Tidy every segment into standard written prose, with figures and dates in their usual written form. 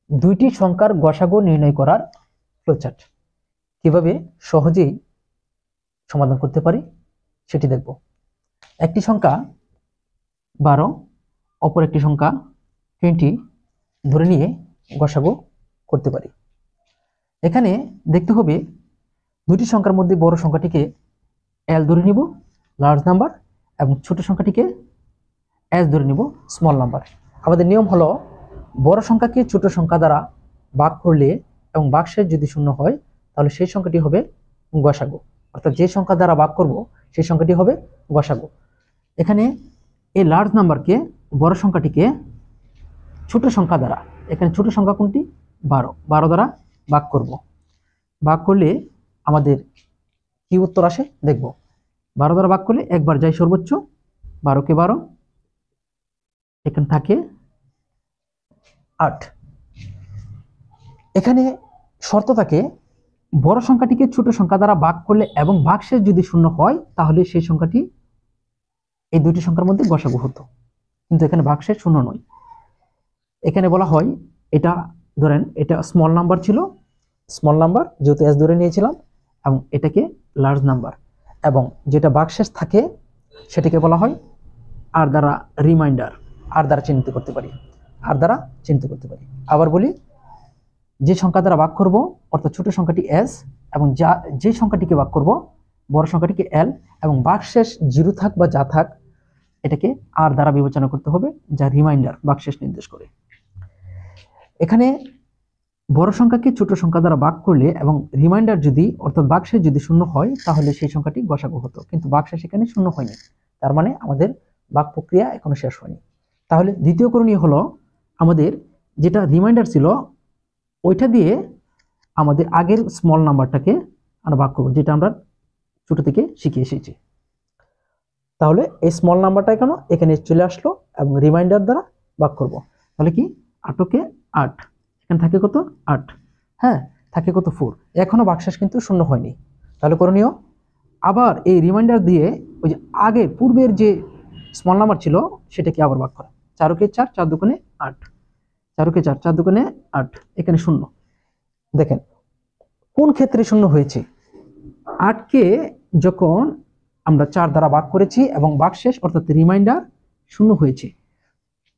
দুইটি সংখ্যার গসাগু নির্ণয় করার ফ্লোচার্ট কিভাবে সহজেই সমাধান করতে পারি সেটি দেখব। একটি সংখ্যা 12, অপর একটি সংখ্যা 20 ধরে নিয়ে গসাগু করতে পারি। এখানে দেখতে হবে দুটি সংখ্যার মধ্যে বড় সংখ্যাটিকে এল ধরে নিব, লার্জ নাম্বার, এবং ছোট সংখ্যাটিকে এস ধরে নিব, স্মল নাম্বার। আমাদের নিয়ম হলো বড় সংখ্যাকে ছোট সংখ্যা দ্বারা ভাগ করলে এবং ভাগশেষ যদি শূন্য হয় তাহলে সেই সংখ্যাটি হবে গসাগু, অর্থাৎ যে সংখ্যা দ্বারা ভাগ করব সেই সংখ্যাটি হবে গসাগু। এখানে এই লার্জ নাম্বারকে, বড় সংখ্যাটিকে ছোট সংখ্যা দ্বারা, এখানে ছোট সংখ্যা কোনটি? 12 দ্বারা ভাগ করব। ভাগ করলে আমাদের কি উত্তর আসে দেখব। 12 দ্বারা ভাগ করলে একবার যায় সর্বোচ্চ, 12 কে 12, এখানে থাকে 8। এখানে শর্ত থাকে বড় সংখ্যাটিকে ছোট সংখ্যা দ্বারা ভাগ করলে এবং ভাগশেষ যদি শূন্য হয় তাহলে সেই সংখ্যাটি এই দুটি সংখ্যার মধ্যে গসাগু হতো, কিন্তু এখানে ভাগশেষ শূন্য নয়। এখানে বলা হয় এটা ধরেন এটা স্মল নাম্বার ছিল, স্মল নাম্বার যেহেতু এস ধরে নিয়েছিলাম, এবং এটাকে লার্জ নাম্বার, এবং যেটা ভাগশেষ থাকে সেটাকে বলা হয় আর দ্বারা রিমাইন্ডার, আর দ্বারা চিহ্নিত করতে পারি, আর দ্বারা চিহ্নিত করতে পারি। আবার বলি, যে সংখ্যা দ্বারা ভাগ করব অর্থাৎ ছোট সংখ্যাটি এস, এবং যে সংখ্যাটিকে ভাগ করব বড় সংখ্যাটিকে এল, এবং ভাগশেষ জিরো থাক বা যা থাক এটাকে আর দ্বারা বিবেচনা করতে হবে, যা রিমাইন্ডার, ভাগশেষ নির্দেশ করে। এখানে বড় সংখ্যাকে ছোট সংখ্যা দ্বারা ভাগ করলে এবং রিমাইন্ডার যদি অর্থাৎ ভাগশেষ যদি শূন্য হয় তাহলে সেই সংখ্যাটি গসাগু হতো, কিন্তু ভাগশেষ এখানে শূন্য হয়নি, তার মানে আমাদের ভাগ প্রক্রিয়া এখনো শেষ হয়নি। তাহলে দ্বিতীয় করণীয় হলো আমাদের যেটা রিমাইন্ডার ছিল ওইটা দিয়ে আমাদের আগের স্মল নাম্বারটাকে আমরা ভাগ করবো, যেটা আমরা ছোট থেকে শিখে এসেছি। তাহলে এই স্মল নাম্বারটা এখানে চলে আসলো এবং রিমাইন্ডার দ্বারা ভাগ করব। তাহলে কি 8 কে 8, এখানে থাকে কত? 8, হ্যাঁ, থাকে কত? 4। এখনো ভাগশেষ কিন্তু শূন্য হয়নি। তাহলে করণীয় আবার এই রিমাইন্ডার দিয়ে ওই যে আগে পূর্বের যে স্মল নাম্বার ছিল সেটাকে আবার ভাগ করা। 4 কে 4, 4 দুগুণে 8, 4 কে 4, 4 দুগুণে 8, এখানে শূন্য। দেখেন কোন ক্ষেত্রে শূন্য হয়েছে? 8 কে যখন আমরা 4 দ্বারা ভাগ করেছি এবং ভাগশেষ অর্থাৎ রিমাইন্ডার শূন্য হয়েছে,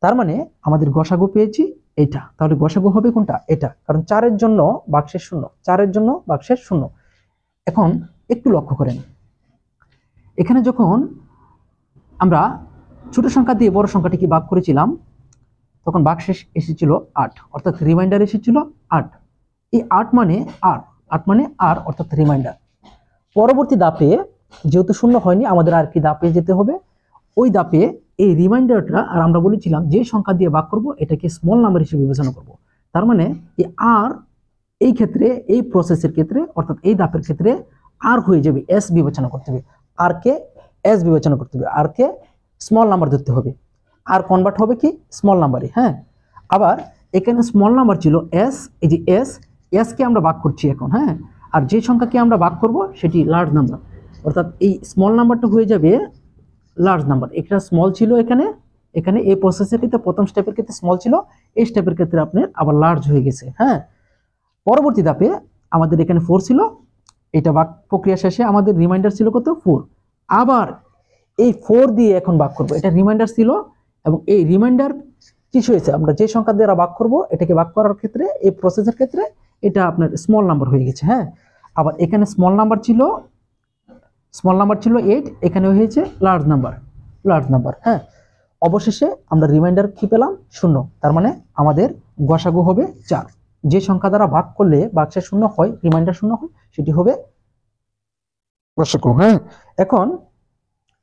তার মানে আমাদের গসাগু পেয়েছি এটা। তাহলে গসাগু হবে কোনটা? এটা, কারণ 4 এর জন্য ভাগশেষ শূন্য, 4 এর জন্য ভাগশেষ শূন্য। এখন একটু লক্ষ্য করেন, এখানে যখন আমরা ছোট সংখ্যা দিয়ে বড় সংখ্যাটিকে ভাগ করেছিলাম তখন ভাগশেষ এসেছিল 8, অর্থাৎ রিমাইন্ডার এসেছিল 8। এই 8 মানে আর, 8 মানে আর অর্থাৎ রিমাইন্ডার। পরবর্তী ধাপে যেহেতু শূন্য হয়নি আমাদের আর কি ধাপে যেতে হবে, ওই ধাপে এই রিমাইন্ডারটা, আর আমরা বলেছিলাম যে সংখ্যা দিয়ে ভাগ করব এটাকে স্মল নাম্বার হিসেবে বিবেচনা করব। তার মানে এই আর এই ক্ষেত্রে, এই প্রসেসের ক্ষেত্রে অর্থাৎ এই ধাপের ক্ষেত্রে আর হয়ে যাবে এস বিবেচনা করতে হবে, আর কে এস বিবেচনা করতে হবে, আর কে স্মল নাম্বার ধরতে হবে, আর কনভার্ট হবে কি স্মল নাম্বারে। হ্যাঁ, আবার এখানে স্মল নাম্বার ছিল এস, এই যে এস, এস কে আমরা ভাগ করছি এখন। হ্যাঁ, আর যে সংখ্যাকে আমরা ভাগ করব সেটি লার্জ নাম্বার, অর্থাৎ এই স্মল নাম্বারটা হয়ে যাবে লার্জ নাম্বার। এটা স্মল ছিল এখানে, এখানে এই প্রসেসের ক্ষেত্রে প্রথম স্টেপের ক্ষেত্রে স্মল ছিল, এই স্টেপের ক্ষেত্রে আপনার আবার লার্জ হয়ে গেছে। হ্যাঁ, পরবর্তী ধাপে আমাদের এখানে 4 ছিল, এটা ভাগ প্রক্রিয়া শেষে আমাদের রিমাইন্ডার ছিল কত? 4। আবার এই 4 দিয়ে এখন ভাগ করব, এটা রিমাইন্ডার ছিল, এবং এই রিমাইন্ডার কিছু হয়েছে, আমরা যে সংখ্যা দ্বারা ভাগ করব এটাকে ভাগ করার ক্ষেত্রে এই প্রসেসের ক্ষেত্রে এটা আপনার স্মল নাম্বার হয়ে গেছে। হ্যাঁ, আবার এখানে স্মল নাম্বার ছিল 8, এখানে হয়েছে লার্জ নাম্বার, লার্জ নাম্বার। হ্যাঁ, অবশেষে আমরা রিমাইন্ডার কি পেলাম? 0। তার মানে আমাদের গসাগু হবে 4। যে সংখ্যা দ্বারা ভাগ করলে ভাগশেষ শূন্য হয়, রিমাইন্ডার শূন্য হয়, সেটি হবে গসাগু। হ্যাঁ, এখন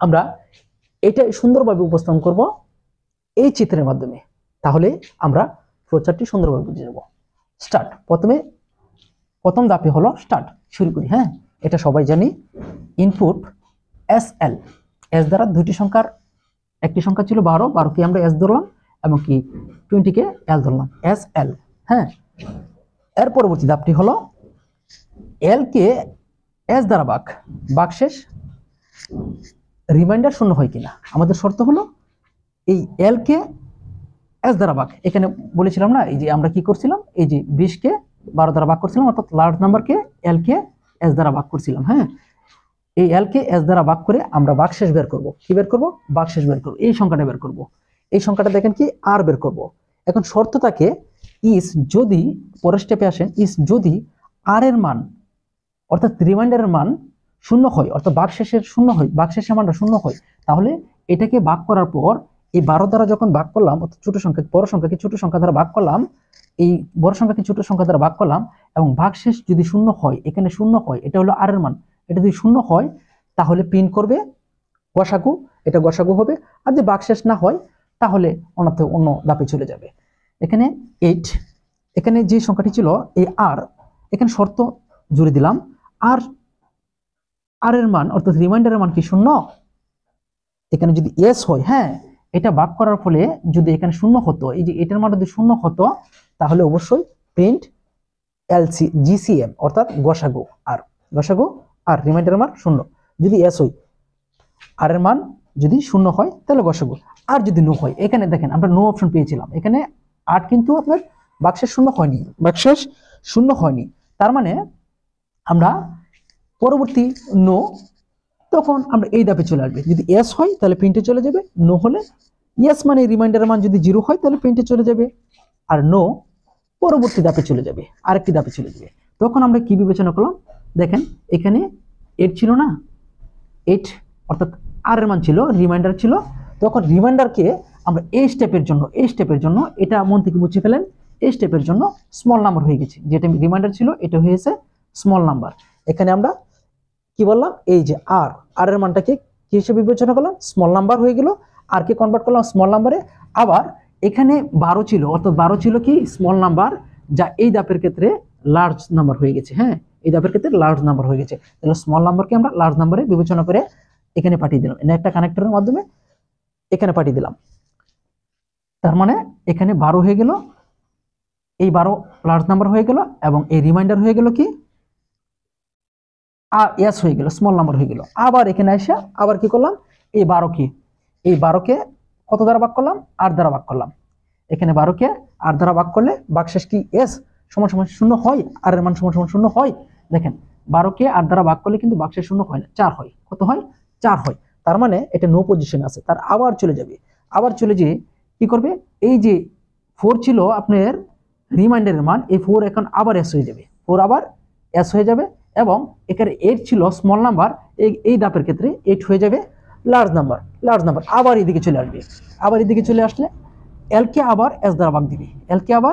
আমরা এটা সুন্দরভাবে উপস্থাপন করব এই চিত্রের মাধ্যমে, তাহলে আমরা ফ্লোচার্টটি সুন্দরভাবে বুঝে যাব। স্টার্ট, প্রথম ধাপে হলো স্টার্ট, শুরু করি। হ্যাঁ, এটা সবাই জানি, ইনপুট এস এল, এস দ্বারা দুইটি সংখ্যার, একটি সংখ্যা ছিল 12, 12 কে আমরা এস ধরলাম এবং কি 20 কে এল ধরলাম, এস এল। হ্যাঁ, এর পরবর্তী ধাপটি হলো এল কে এস দ্বারা ভাগ, ভাগশেষ রিমাইন্ডার শূন্য হয় কিনা। আমাদের শর্ত হলো এই এল কে এস দ্বারা ভাগ। এখানে বলেছিলাম না, এই যে আমরা কি করছিলাম, এই যে 20 কে 12 দ্বারা ভাগ করছিলাম, অর্থাৎ লার্জ নাম্বারকে এল কে এস দ্বারা ভাগ করছিলাম। হ্যাঁ, এই এল কে এস দ্বারা ভাগ করে আমরা ভাগশেষ বের করব। কি বের করব? ভাগশেষ বের করব। এই সংখ্যাটা বের করব। এই সংখ্যাটা দেখেন কি আর বের করব। এখন শর্ত থাকে ইস যদি, পরের স্টেপে আসেন, ইস যদি আর এর মান অর্থাৎ রিমাইন্ডারের মান শূন্য হয়, অর্থাৎ ভাগশেষের শূন্য হয়, ভাগশেষের মানটা শূন্য হয়, তাহলে এটাকে ভাগ করার পর এই 12 দ্বারা যখন ভাগ করলাম, অর্থাৎ ছোট সংখ্যা বড় সংখ্যাকে ছোট সংখ্যা দ্বারা ভাগ করলাম, এই বড় সংখ্যাকে ছোট সংখ্যা দ্বারা ভাগ করলাম, এবং ভাগশেষ যদি শূন্য হয়, এখানে শূন্য হয়, এটা হলো আর এর মান, এটা যদি শূন্য হয় তাহলে প্রিন্ট করবে গসাগু, এটা গসাগু হবে। আর যদি ভাগশেষ না হয় তাহলে অন্য ধাপে চলে যাবে। এখানে 8, এখানে যে সংখ্যাটি ছিল এই আর, এখানে শর্ত জুড়ে দিলাম, আর এর মান অর্থাৎ রিমাইন্ডারের মান কি শূন্য? এখানে যদি এস হয়, হ্যাঁ, এটা ভাগ করার ফলে যদি এখানে শূন্য হতো, এই যে এটার মান যদি শূন্য হতো তাহলে অবশ্যই প্রিন্ট এলসি জিসিএম অর্থাৎ গসাগু আর রিমাইন্ডারের মান শূন্য। যদি এস হয়, আর এর মান যদি শূন্য হয় তাহলে গসাগু। আর যদি নো হয়, এখানে দেখেন আমরা নো অপশন পেয়েছিলাম, এখানে 8 কিন্তু আপনার ভাগশেষ শূন্য হয়নি, তার মানে আমরা পরবর্তী নো, তখন আমরা এই ধাপে চলে আসবে। যদি এস হয় তাহলে প্রিন্টে চলে যাবে, নো হলে ইয়েস মানে রিমাইন্ডারের মান যদি 0 হয় তাহলে প্রিন্টে চলে যাবে, আর নো পরবর্তী ধাপে চলে যাবে, আরেকটি ধাপে চলে যাবে। তখন আমরা কি বিবেচনা করলাম, দেখেন এখানে 8 ছিল না, 8 অর্থাৎ আর এর মান ছিল, রিমাইন্ডার ছিল, তখন রিমাইন্ডারকে আমরা এই স্টেপের জন্য এটা মন থেকে মুছে ফেলেন, এই স্টেপের জন্য স্মল নাম্বার হয়ে গেছে, যেটা রিমাইন্ডার ছিল এটা হয়েছে স্মল নাম্বার। এখানে আমরা কি বললাম, এই যে আর এর মানটাকে কি হিসেবে বিবেচনা করলাম, স্মল নাম্বার হয়ে গেল, আর কে কনভার্ট করলাম স্মল নাম্বারে। আবার এখানে 12 ছিল, অর্থাৎ 12 ছিল কি স্মল নাম্বার, যা এই ধাপের ক্ষেত্রে লার্জ নাম্বার হয়ে গেছে। হ্যাঁ, এই ধাপের ক্ষেত্রে লার্জ নাম্বার হয়ে গেছে, তাহলে স্মল নাম্বারকে আমরা লার্জ নাম্বারে বিবেচনা করে এখানে পাঠিয়ে দিলাম, এটা একটা কানেক্টরের মাধ্যমে এখানে পাঠিয়ে দিলাম। তার মানে এখানে 12 হয়ে গেল, এই 12 লার্জ নাম্বার হয়ে গেল, এবং এই রিমাইন্ডার হয়ে গেল কি এস হয়ে গেল, স্মল নাম্বার হয়ে গেল। আবার এখানে এসে আবার কি করলাম, এই 12কে কত দ্বারা ভাগ করলাম, আর দ্বারা ভাগ করলাম। এখানে 12কে আর দ্বারা ভাগ করলে ভাগশেষ কি এস সমান সমান শূন্য হয়, আর এর মান সমান সমান শূন্য হয়। দেখেন 12কে আর দ্বারা ভাগ করলে কিন্তু ভাগশেষ শূন্য হয় না, 4 হয়। কত হয়? 4 হয়। তার মানে এটা নো পজিশন আছে, তার আবার চলে যাবে, আবার চলে যেয়ে কি করবে, এই যে 4 ছিল আপনার রিমাইন্ডারের মান, এই 4 এখন আবার এস হয়ে যাবে, 4 আবার এস হয়ে যাবে, এবং এখানে 8 ছিল স্মল নাম্বার, এই ধাপের ক্ষেত্রে 8 হয়ে যাবে লার্জ নাম্বার। আবার এদিকে চলে আসবে, আবার এদিকে চলে আসলে এল কে আবার এস দ্বারা ভাগ দিবে, এল কে আবার